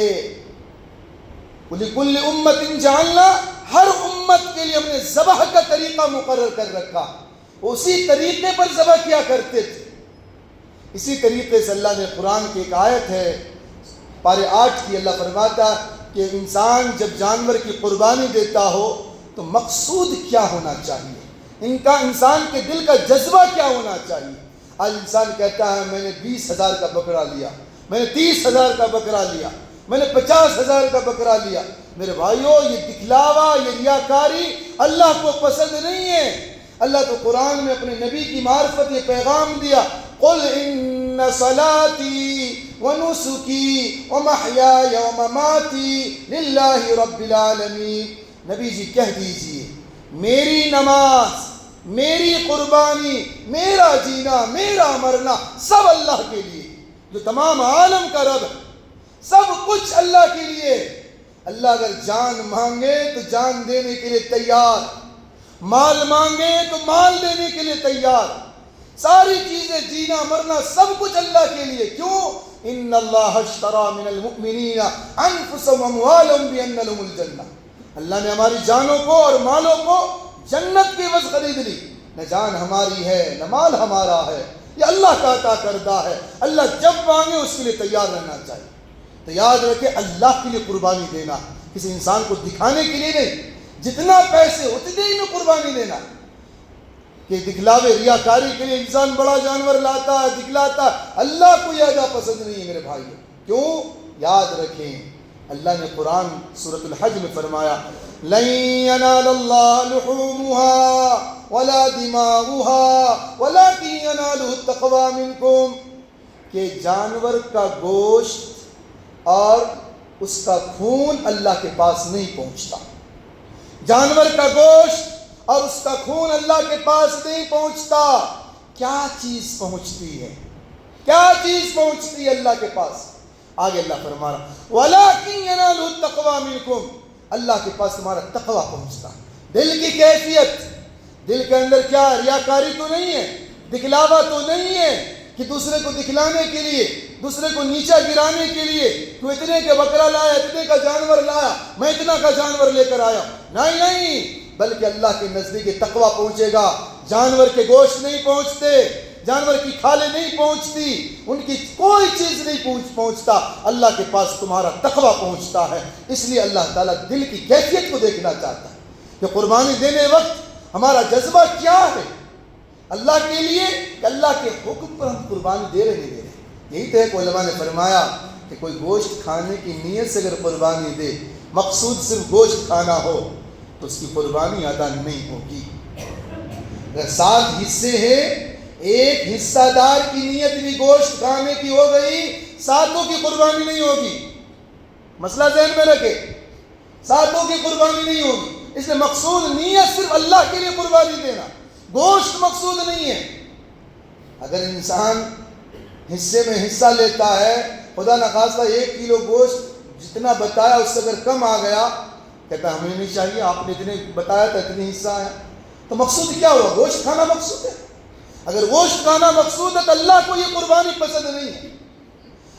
وَلِكُلِّ أُمَّةٍ جَعَلْنَا، ہر امت کے لیے ہم نے ذبح کا طریقہ مقرر کر رکھا، اسی طریقے پر ذبح کیا کرتے تھے۔ اسی طریقے سے اللہ نے قرآن کی ایک آیت ہے پارے 8 کی، اللہ فرماتا کہ انسان جب جانور کی قربانی دیتا ہو تو مقصود کیا ہونا چاہیے، انسان کے دل کا جذبہ کیا ہونا چاہیے۔ آج انسان کہتا ہے میں نے 20,000 کا بکرا لیا، میں نے 30,000 کا بکرا لیا، میں نے 50,000 کا بکرا لیا۔ میرے بھائیو یہ دکھلاوا، یہ ریاکاری اللہ کو پسند نہیں ہے۔ اللہ تو قرآن میں اپنے نبی کی معرفت یہ پیغام دیا قُلْ إِنَّ صَلَاتِي وَنُسُكِي وَمَحْيَايَ وَمَمَاتِي لِلَّهِ رَبِّ الْعَالَمِينَ، نبی جی کہہ دیجئے میری نماز، میری قربانی، میرا جینا، میرا مرنا سب اللہ کے لیے جو تمام عالم کا رب ہے، سب کچھ اللہ کے لیے۔ اللہ اگر جان مانگے تو جان دینے کے لیے تیار، مال مانگے تو مال دینے کے لیے تیار، ساری چیزیں جینا مرنا سب کچھ اللہ کے لیے۔ کیوں؟ ان اللہ اشترى من المؤمنین انفسهم واموالهم بان لهم الجنہ، اللہ نے ہماری جانوں کو اور مالوں کو جنت کی عوض خرید لی۔ نہ جان ہماری ہے نہ مال ہمارا ہے، یہ اللہ کا عطا کردہ ہے۔ اللہ جب مانگے اس کے لیے تیار رہنا چاہیے۔ تو یاد رکھے اللہ کے لیے قربانی دینا کسی انسان کو دکھانے کے لیے نہیں، جتنا پیسے اتنے ہی میں قربانی دینا۔ کہ دکھلاوے ریاکاری کے لیے انسان بڑا جانور لاتا ہے، دکھلاتا ہے، اللہ کو یہ ادا پسند نہیں ہے میرے بھائی۔ کیوں؟ یاد رکھیں اللہ نے قرآن سورۃ الحج میں فرمایا لن ينال الله لحومها ولا دماؤها ولكن يناله التقوى منكم، کہ جانور کا گوشت اور اس کا خون اللہ کے پاس نہیں پہنچتا۔ جانور کا گوشت اور اس کا خون اللہ کے پاس نہیں پہنچتا۔ کیا چیز پہنچتی ہے؟ کیا چیز پہنچتی ہے اللہ کے پاس؟ آگے اللہ فرما رہا وَلَكِنْ يَنَالُ التَّقْوَى مِنْكُمْ، اللہ کے پاس تمہارا تقویٰ پہنچتا۔ دل کی کیفیت، دل کے اندر کیا ریاکاری تو نہیں ہے، دکھلاوا تو نہیں ہے کہ دوسرے کو دکھلانے کے لیے، دوسرے کو نیچا گرانے کے لیے تو اتنے کا بکرا لایا، اتنے کا جانور لایا، میں اتنا کا جانور لے کر آیا، نہیں، بلکہ اللہ کے نزدیک تقویٰ پہنچے گا۔ جانور کے گوشت نہیں پہنچتے، جانور کی کھالیں نہیں پہنچتی، ان کی کوئی چیز نہیں پہنچتا، اللہ کے پاس تمہارا تقویٰ پہنچتا ہے۔ اس لیے اللہ تعالیٰ دل کی کیفیت کو دیکھنا چاہتا ہے کہ قربانی دینے وقت ہمارا جذبہ کیا ہے اللہ کے لیے، کہ اللہ کے حکم پر ہم قربانی دے رہے نہیں دے رہے۔ یہی تو ہے کہ علماء نے فرمایا کہ کوئی گوشت کھانے کی نیت سے اگر قربانی دے، مقصود صرف گوشت کھانا ہو تو اس کی قربانی ادا نہیں ہوگی۔ اگر 7 حصے ہیں، ایک حصہ دار کی نیت بھی گوشت کھانے کی ہو گئی، 7 کی قربانی نہیں ہوگی۔ مسئلہ ذہن میں رکھے، 7 کی قربانی نہیں ہوگی۔ اس لیے مقصود نیت صرف اللہ کے لیے قربانی دینا، گوشت مقصود نہیں ہے۔ اگر انسان حصے میں حصہ لیتا ہے، خدا نخواستہ 1 کلو گوشت جتنا بتایا اس سے اگر کم آ گیا، کہتا ہمیں نہیں چاہیے، آپ نے اتنے بتایا تھا اتنے حصہ آیا، تو مقصود کیا ہوا؟ گوشت کھانا مقصود ہے۔ اگر گوشت کھانا مقصود ہے تو اللہ کو یہ قربانی پسند نہیں ہے۔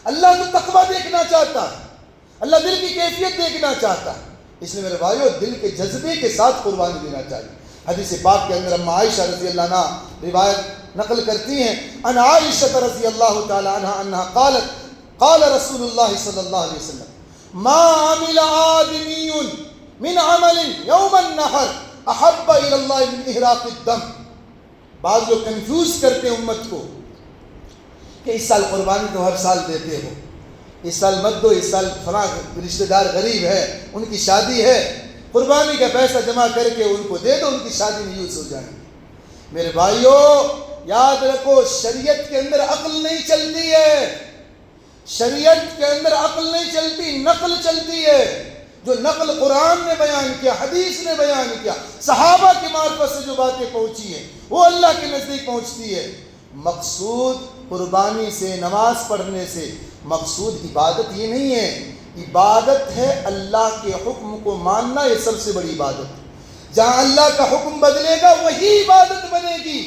اللہ تو تقویٰ دیکھنا چاہتا ہے، اللہ دل کی کیفیت دیکھنا چاہتا ہے۔ اس لیے میرے بھائیو دل کے جذبے کے ساتھ قربانی دینا چاہیے۔ حدیث پاک کے اندر اما عائشہ رضی اللہ عنہ روایت نقل کرتی ہیں، ان عائشہ رضی اللہ تعالی عنہا انہا قالت قال رسول اللہ صلی اللہ علیہ وسلم ما عمل آدمی من عمل یوم النحر احب الی اللہ من احراق الدم۔ بعض لوگ کنفیوز کرتے ہیں امت کو کہ اس سال قربانی تو ہر سال دیتے ہو، اس سال مت دو، اس سال فلاں رشتہ دار غریب ہے، ان کی شادی ہے، قربانی کا پیسہ جمع کر کے ان کو دے دو، ان کی شادی میں یوز ہو جائے گی۔ میرے بھائیو یاد رکھو، شریعت کے اندر عقل نہیں چلتی ہے، شریعت کے اندر عقل نہیں چلتی، نقل چلتی ہے۔ جو نقل قرآن نے بیان کیا، حدیث نے بیان کیا، صحابہ کی معرفت سے جو باتیں پہنچی ہیں وہ اللہ کے نزدیک پہنچتی ہے۔ مقصود قربانی سے، نماز پڑھنے سے مقصود عبادت یہ نہیں ہے، عبادت ہے اللہ کے حکم کو ماننا، یہ سب سے بڑی عبادت ہے۔ جہاں اللہ کا حکم بدلے گا وہی عبادت بنے گی،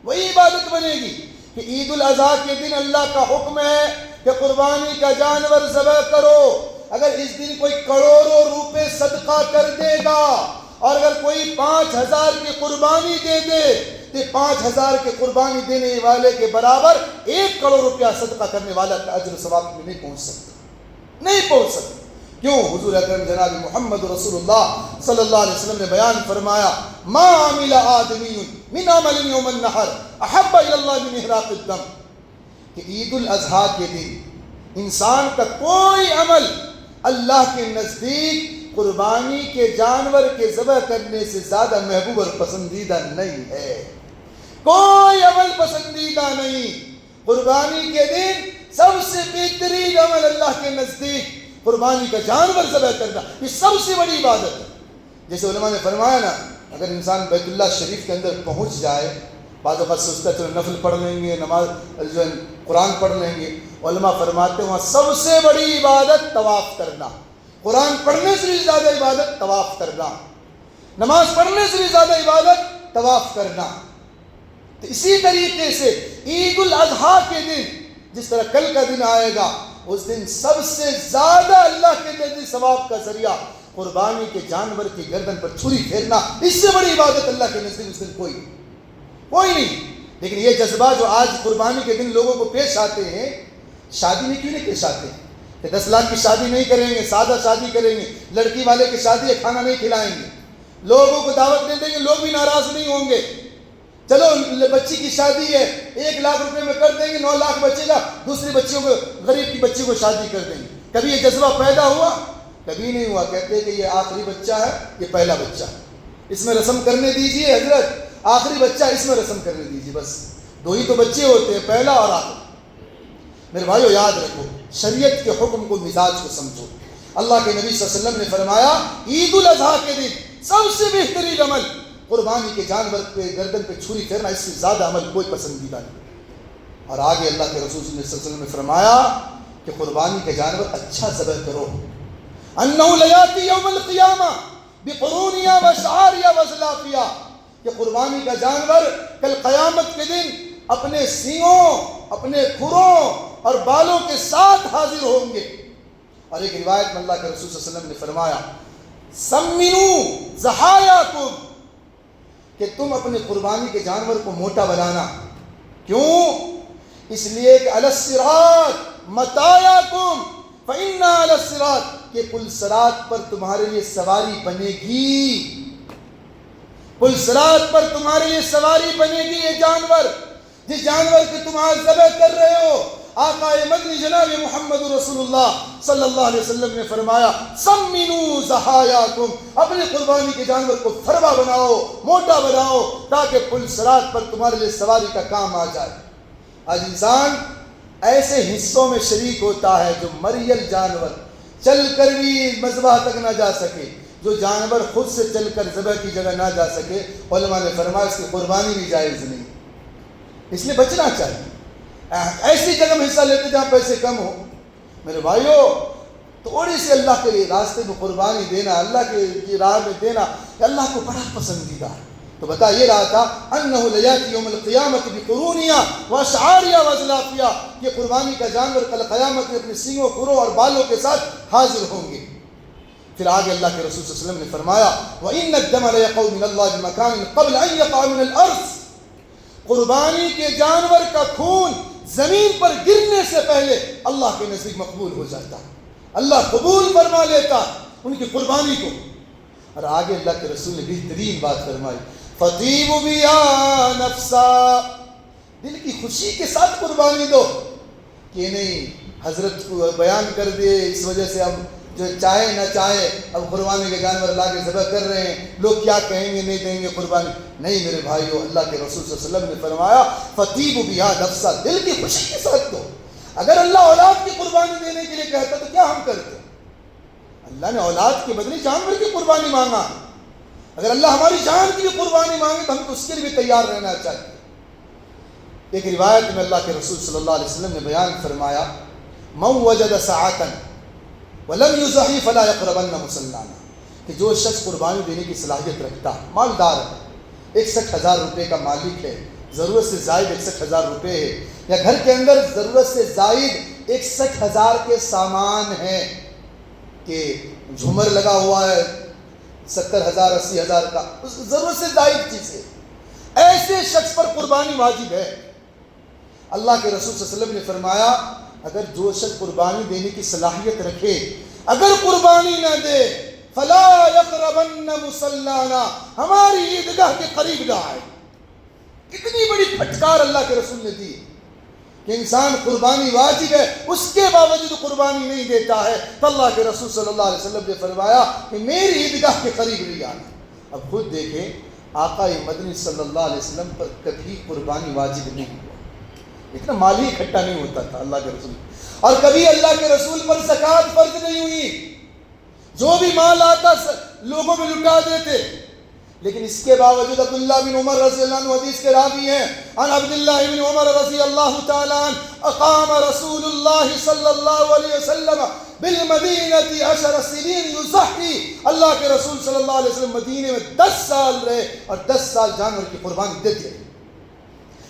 وہی عبادت بنے گی۔ کہ عید الاضحیٰ کے دن اللہ کا حکم ہے کہ قربانی کا جانور ذبح کرو، اگر اس دن کوئی کروڑوں روپے صدقہ کر دے گا اور اگر کوئی 5000 کی قربانی دے دے تو 5000 کی قربانی دینے والے کے برابر 1 کروڑ روپیہ صدقہ کرنے والا کا اجر و ثواب میں نہیں پہنچ سکتا، نہیں پہنچ سکتا۔ کیوں؟ حضور اکرم جناب محمد رسول اللہ صلی اللہ علیہ وسلم نے بیان فرمایا ما عمل آدمی من عمل یوم النحر احب الی اللہ من احراق الدم، کہ عید الاضحیٰ کے دن انسان کا کوئی عمل اللہ کے نزدیک قربانی کے جانور کے ذبح کرنے سے زیادہ محبوب اور پسندیدہ نہیں ہے، کوئی عمل پسندیدہ نہیں۔ قربانی کے دن سب سے بہترین عمل اللہ کے نزدیک قربانی کا جانور ذبح کرنا، یہ سب سے بڑی عبادت ہے۔ جیسے علماء نے فرمایا نا، اگر انسان بیت اللہ شریف کے اندر پہنچ جائے، بعض اوقات سوچتا ہے چلو نفل پڑھ لیں گے، نماز جو قرآن پڑھ لیں گے، علماء فرماتے ہیں وہاں سب سے بڑی عبادت طواف کرنا، قرآن پڑھنے سے بھی زیادہ عبادت طواف کرنا، نماز پڑھنے سے بھی زیادہ عبادت طواف کرنا۔ تو اسی طریقے سے عید الاضحیٰ کے دن جس طرح کل کا دن آئے گا، اس دن سب سے زیادہ اللہ کے نزدیک ثواب کا ذریعہ قربانی کے جانور کی گردن پر چھری پھیرنا، اس سے بڑی عبادت اللہ کے نزدیک اس دن کوئی نہیں۔ لیکن یہ جذبہ جو آج قربانی کے دن لوگوں کو پیش آتے ہیں، شادی میں کیوں نہیں پیش آتے ہیں کہ 10 لاکھ کی شادی نہیں کریں گے، سادہ شادی کریں گے، لڑکی والے کی شادی ہے کھانا نہیں کھلائیں گے، لوگوں کو دعوت دے دیں گے، لوگ بھی ناراض نہیں ہوں گے۔ چلو بچی کی شادی ہے 1 لاکھ روپے میں کر دیں گے، 9 لاکھ بچے گا، دوسری بچیوں کو، غریب کی بچی کو شادی کر دیں گے۔ کبھی یہ جذبہ پیدا ہوا؟ کبھی نہیں ہوا۔ کہتے ہیں کہ یہ آخری بچہ ہے، یہ پہلا بچہ ہے، اس میں رسم کرنے دیجئے حضرت، آخری بچہ اس میں رسم کرنے دیجئے، بس 2 ہی تو بچے ہوتے ہیں، پہلا اور آخری۔ میرے بھائیو یاد رکھو، شریعت کے حکم کو، مزاج کو سمجھو۔ اللہ کے نبی صلی اللہ علیہ وسلم نے فرمایا عید الاضحیٰ کے دن سب سے بہترین عمل قربانی کے جانور پہ گردن پہ چھری پھیرنا، اس سے زیادہ عمل کوئی پسندیدہ نہیں۔ اور آگے اللہ کے رسول صلی اللہ علیہ وسلم نے فرمایا کہ قربانی کے جانور اچھا ذبح کرو، انہ لیاتی یوم القیامہ بقرونیا وشعاریا وزلافیا، کہ قربانی کا جانور کل قیامت کے دن اپنے سینگوں، اپنے کھروں اور بالوں کے ساتھ حاضر ہوں گے۔ اور ایک روایت میں اللہ کے رسول صلی اللہ علیہ وسلم نے فرمایا سمنوا ضحایاکم، کہ تم اپنے قربانی کے جانور کو موٹا بنانا۔ کیوں؟ اس لیے کہ علی الصراط متاعکم فإن علی الصراط، کہ پل صراط پر تمہارے لیے سواری بنے گی، پل صراط پر تمہارے لیے سواری بنے گی۔ یہ جانور، جس جانور کے تم آج ذبح کر رہے ہو، آقا مدنی جناب محمد رسول اللہ صلی اللہ علیہ وسلم نے فرمایا سمنوا ضحایاکم، اپنے قربانی کے جانور کو فروا بناؤ، موٹا بناؤ، تاکہ پل صراط پر تمہارے لیے سواری کا کام آ جائے۔ آج انسان ایسے حصوں میں شریک ہوتا ہے جو مریل جانور، چل کر بھی مذبح تک نہ جا سکے، جو جانور خود سے چل کر ذبح کی جگہ نہ جا سکے، علماء نے فرمایا اس کی قربانی بھی جائز نہیں، اس لیے بچنا چاہیے۔ ایسی جگہ میں حصہ لیتے جہاں پیسے کم ہو۔ میرے بھائیو، تھوڑی سی اللہ کے راستے میں قربانی دینا، اللہ کی راہ میں دینا، کہ اللہ کو بڑا پسندیدہ ہے۔ تو بتا یہ رہا تھا انہ لیاتی یوم القیامت بقرونیا واشعاریا وازلافیا، یہ قربانی کا جانور کل قیامت میں اپنے سینگوں، کھروں اور بالوں کے ساتھ حاضر ہوں گے۔ پھر آگے اللہ کے رسول صلی اللہ علیہ وسلم نے فرمایا وَإِنَّ الدَّمَ لَيَقَعُ مِنَ اللَّهِ بِمَكَانٍ قَبْلَ أَن يَقَعَ مِنَ الْأَرْضِ، قربانی کے جانور کا خون زمین پر گرنے سے پہلے اللہ کے نزدیک مقبول ہو جاتا، اللہ قبول فرما لیتا ان کی قربانی کو۔ اور آگے اللہ کے رسول نے بہترین بات فرمائی فَطِيبُ بِهَا نَفْسًا، دل کی خوشی کے ساتھ قربانی دو، کہ نہیں حضرت کو بیان کر دے اس وجہ سے ہم جو چاہے نہ چاہے اب قربانی کے جانور لا کے ذبح کر رہے ہیں، لوگ کیا کہیں گے، نہیں دیں گے قربانی۔ نہیں میرے بھائیو، اللہ کے رسول صلی اللہ علیہ وسلم نے فرمایا فَطِيبُ بِهَا نَفْسًا، دل کی خوشی کے ساتھ دو۔ اگر اللہ اولاد کی قربانی دینے کے لیے کہتا تو کیا ہم کرتے؟ اللہ نے اولاد کے بدلے جانور کی قربانی مانگا، اگر اللہ ہماری جان کی بھی قربانی مانگے تو ہم تو اس کے لیے بھی تیار رہنا چاہیے۔ ایک روایت میں اللہ کے رسول صلی اللہ علیہ وسلم نے بیان فرمایا مَن وَجَدَ سَاعَةً وَلَمْ يُضَحِّ فَلَا يَقْرَبَنَّ مُصَلَّانَا، کہ جو شخص قربانی دینے کی صلاحیت رکھتا ہے، مالدار ہے، 61,000 روپے کا مالک ہے، ضرورت سے زائد 61,000 روپے ہے، یا گھر کے اندر ضرورت سے زائد 61,000 کے سامان ہیں، کہ جھومر لگا ہوا ہے 70,000 80,000 کا، ضرورت سے زائد چیز ہے، ایسے شخص پر قربانی واجب ہے۔ اللہ کے رسول صلی اللہ علیہ وسلم نے فرمایا اگر جو شخص قربانی دینے کی صلاحیت رکھے اگر قربانی نہ دے فلا یقربن مصلانا، ہماری عیدگاہ کے قریب نہ آئے۔ کتنی بڑی پھٹکار اللہ کے رسول نے دی کہ انسان قربانی واجب ہے، اس کے باوجود قربانی نہیں دیتا ہے، تو اللہ کے رسول صلی اللہ علیہ وسلم نے فرمایا کہ میری عیدگاہ کے قریب نہیں آنا۔ اب خود دیکھیں آقا مدنی صلی اللہ علیہ وسلم پر کبھی قربانی واجب نہیں ہوا، اتنا مال ہی اکٹھا نہیں ہوتا تھا اللہ کے رسول، اور کبھی اللہ کے رسول پر زکوٰۃ فرض نہیں ہوئی، جو بھی مال آتا لوگوں میں لٹا دیتے، لیکن اس کے باوجود عبداللہ بن عمر رضی اللہ عنہ حدیث کے راوی ہیں، عن عبداللہ بن عمر رضی اللہ تعالی عنہ اقام رسول اللہ صلی اللہ علیہ وسلم بالمدینہ 10 سنین یضحی، اللہ کے رسول صلی اللہ علیہ وسلم مدینے میں 10 سال رہے اور 10 سال جانور کی قربانی دیتے رہے،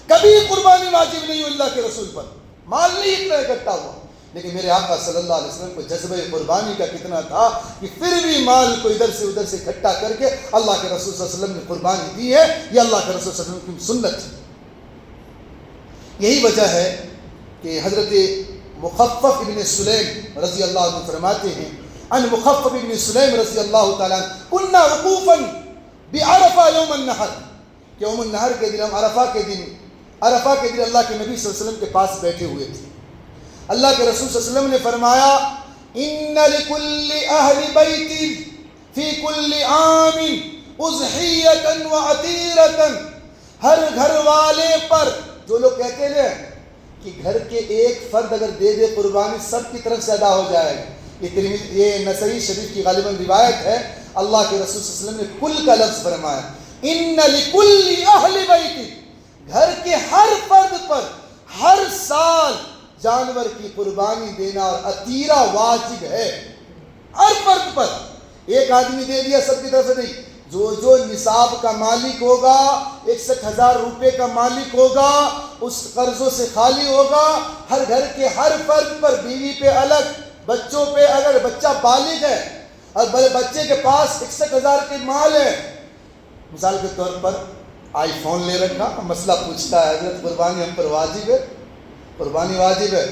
کبھی قربانی واجب نہیں ہوئی اللہ کے رسول پر، مال نہیں اتنا اکٹھا ہوا، لیکن میرے آقا صلی اللہ علیہ وسلم کو جذبہ قربانی کا کتنا تھا کہ پھر بھی مال کو ادھر سے ادھر سے اکٹھا کر کے اللہ کے رسول صلی اللہ علیہ وسلم نے قربانی دی ہے، یہ اللہ کے رسول صلی اللہ علیہ وسلم کی سنت ہے۔ یہی وجہ ہے کہ حضرت مخفف ابن سلیم رضی اللہ عنہ فرماتے ہیں ان مخفف ابن سلیم رضی اللہ تعالیٰ عنہ کننا وقوفا بعرفہ یوم النحر، کہ یوم النحر کے دن ہم عرفہ کے دن اللہ کے نبی صلی اللہ علیہ وسلم کے پاس بیٹھے ہوئے تھے. اللہ کے رسول صلی اللہ علیہ وسلم نے فرمایا ان لکل اہل بیت فی کل عام اضحیۃ وعتیرۃ. ہر گھر والے پر، جو لوگ کہتے ہیں کہ گھر کے ایک فرد اگر دے دے قربانی سب کی طرف سے ادا ہو جائے گا، یہ نسائی شریف کی غالباً روایت ہے. اللہ کے رسول صلی اللہ علیہ وسلم نے کل کا لفظ فرمایا ان لکل اہل بیت، گھر کے ہر فرد پر ہر سال جانور کی قربانی دینا اور عتیرہ واجب ہے. ہر فرد پر، ایک آدمی دے دیا سب کی طرف سے نہیں. جو نصاب کا مالک ہوگا، 61,000 روپے کا مالک ہوگا، اس قرضوں سے خالی ہوگا. ہر گھر کے ہر فرد پر، بیوی پہ الگ، بچوں پہ، اگر بچہ بالغ ہے اور بچے کے پاس 61,000 کے مال ہے، مثال کے طور پر آئی فون لے رکھا، مسئلہ پوچھتا ہے حضرت قربانی ہم پر واجب ہے، قربانی واجب ہے.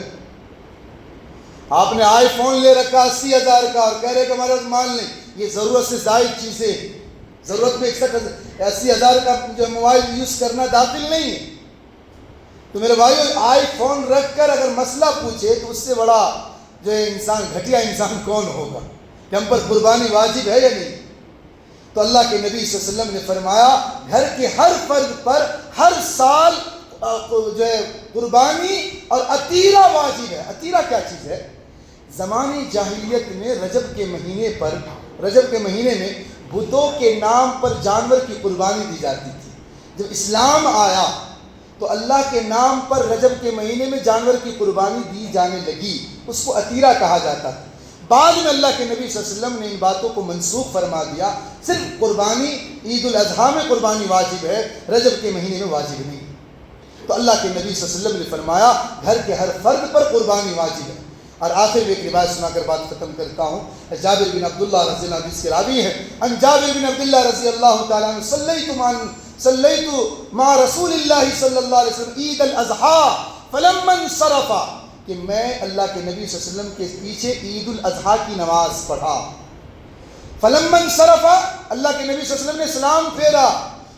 آپ نے آئی فون لے رکھا 80,000 کا اور کہہ رہے کہ ہمارے پاس مال نہیں. یہ ضرورت سے زائد چیزیں، ضرورت میں 80,000 کا جو موبائل یوز کرنا داخل نہیں ہے. تو میرے بھائیو، آئی فون رکھ کر اگر مسئلہ پوچھے تو اس سے بڑا جو ہے انسان، گھٹیا انسان کون ہوگا کہ ہم پر قربانی واجب ہے یا نہیں. تو اللہ کے نبی صلی اللہ علیہ وسلم نے فرمایا گھر کے ہر فرد پر ہر سال جو ہے قربانی اور عتیرہ واجب ہے. عتیرہ کیا چیز ہے؟ زمانے جاہلیت میں رجب کے مہینے میں بتوں کے نام پر جانور کی قربانی دی جاتی تھی. جب اسلام آیا تو اللہ کے نام پر رجب کے مہینے میں جانور کی قربانی دی جانے لگی، اس کو عتیرہ کہا جاتا تھا. بعد میں اللہ کے نبی صلی اللہ علیہ وسلم نے ان باتوں کو منسوخ فرما دیا. صرف قربانی عید الاضحیٰ میں قربانی واجب ہے، رجب کے مہینے میں واجب نہیں. تو اللہ کے نبی صلی اللہ علیہ وسلم نے فرمایا گھر کے ہر فرد پر قربانی واجب ہے. اور آخر میں ایک روایت سنا کر بات ختم کرتا ہوں. جابر بن عبداللہ رضی اللہ عنہ کے راوی ہیں، ان جابر بن عبداللہ رضی اللہ تعالیٰ عنہ صلیت مع رسول اللہ صلی اللہ علیہ وسلم عید الاضحیٰ فلما انصرف، کہ میں اللہ کے نبی صلی اللہ علیہ وسلم کے پیچھے عید الاضحیٰ کی نماز پڑھا. فلما انصرف، اللہ کے نبی صلی اللہ علیہ وسلم نے سلام پھیرا.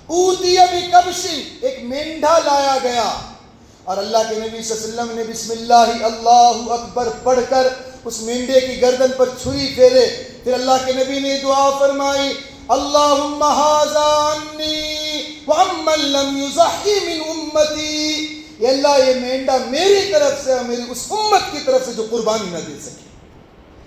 اوتی بکبش، ایک مینڈھا لایا گیا اور اللہ کے نبی صلی اللہ علیہ وسلم نے بسم اللہ اللہ اکبر پڑھ کر اس مینڈے کی گردن پر چھری پھیرے. پھر اللہ کے نبی نے دعا فرمائی اللہم ھذا عنی وعمن لم یضحی من امتی، یا اللہ یہ مینڈا میری طرف سے اور میری اس امت کی طرف سے جو قربانی نہ دے سکے.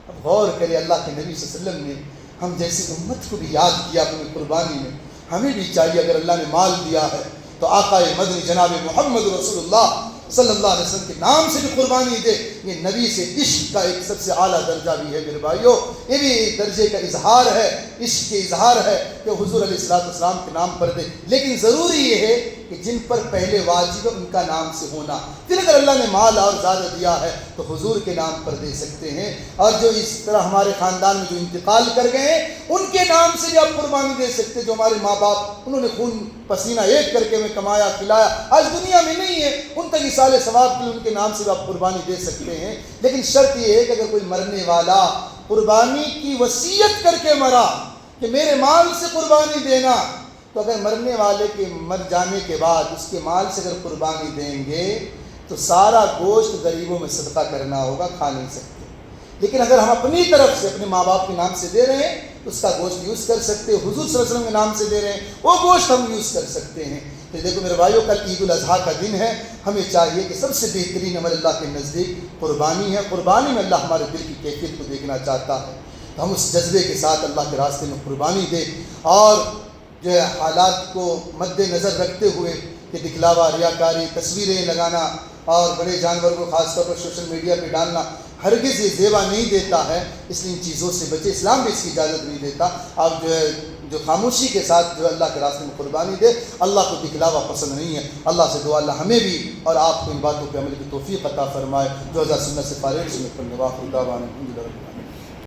اب غور کرے، اللہ کے نبی صلی اللہ علیہ وسلم نے ہم جیسی امت کو بھی یاد کیا اپنی قربانی میں. ہمیں بھی چاہیے اگر اللہ نے مال دیا ہے تو آقا مدنی جناب محمد رسول اللہ صلی اللہ علیہ وسلم کے نام سے بھی قربانی دے. یہ نبی سے عشق کا ایک سب سے اعلیٰ درجہ بھی ہے میرے بھائیوں. یہ بھی ایک درجے کا اظہار ہے، عشق کے اظہار ہے کہ حضور علیہ السلام کے نام پر دے. لیکن ضروری یہ ہے کہ جن پر پہلے واجب ہے ان کا نام سے ہونا. پھر اگر اللہ نے مال اور زیادہ دیا ہے تو حضور کے نام پر دے سکتے ہیں. اور جو اس طرح ہمارے خاندان میں جو انتقال کر گئے ہیں ان کے نام سے بھی آپ قربانی دے سکتے ہیں. جو ہمارے ماں باپ انہوں نے خون پسینہ ایک کر کے ہمیں کمایا کھلایا، آج دنیا میں نہیں ہے، ان تک اصال ثواب کے لیے ان کے نام سے بھی آپ قربانی دے سکتے ہیں. لیکن شرط یہ ہے کہ اگر کوئی مرنے والا قربانی کی وصیت کر کے مرا کہ میرے مال سے قربانی دینا، تو اگر مرنے والے کے مر جانے کے بعد اس کے مال سے اگر قربانی دیں گے تو سارا گوشت غریبوں میں صدقہ کرنا ہوگا، کھا نہیں سکتے. لیکن اگر ہم اپنی طرف سے اپنے ماں باپ کے نام سے دے رہے ہیں تو اس کا گوشت یوز کر سکتے ہیں. حضور صلی اللہ علیہ وسلم کے نام سے دے رہے ہیں وہ گوشت ہم یوز کر سکتے ہیں. تو دیکھو میرے بھائیوں، کل عید الاضحیٰ کا دن ہے. ہمیں چاہیے کہ سب سے بہترین عمل اللہ کے نزدیک قربانی ہے. قربانی میں اللہ ہمارے دل کی کیفیت کو دیکھنا چاہتا ہے. تو ہم اس جذبے کے ساتھ اللہ کے راستے میں قربانی دیں، اور جو ہے حالات کو مد نظر رکھتے ہوئے کہ دکھلاوا، ریاکاری، تصویریں لگانا اور بڑے جانور کو خاص طور پر سوشل میڈیا پہ ڈالنا ہرگز یہ زیبا نہیں دیتا ہے. اس لیے ان چیزوں سے بچے. اسلام بھی اس کی اجازت نہیں دیتا. آپ جو خاموشی کے ساتھ جو اللہ کے راستے میں قربانی دے. اللہ کو دکھلاوا پسند نہیں ہے. اللہ سے دعا اللہ ہمیں بھی اور آپ کو ان باتوں پہ عمل کی توفیق عطا فرمائے. جو سنت سے فارغ سنت پر نواف الدعوان الحمد للہ.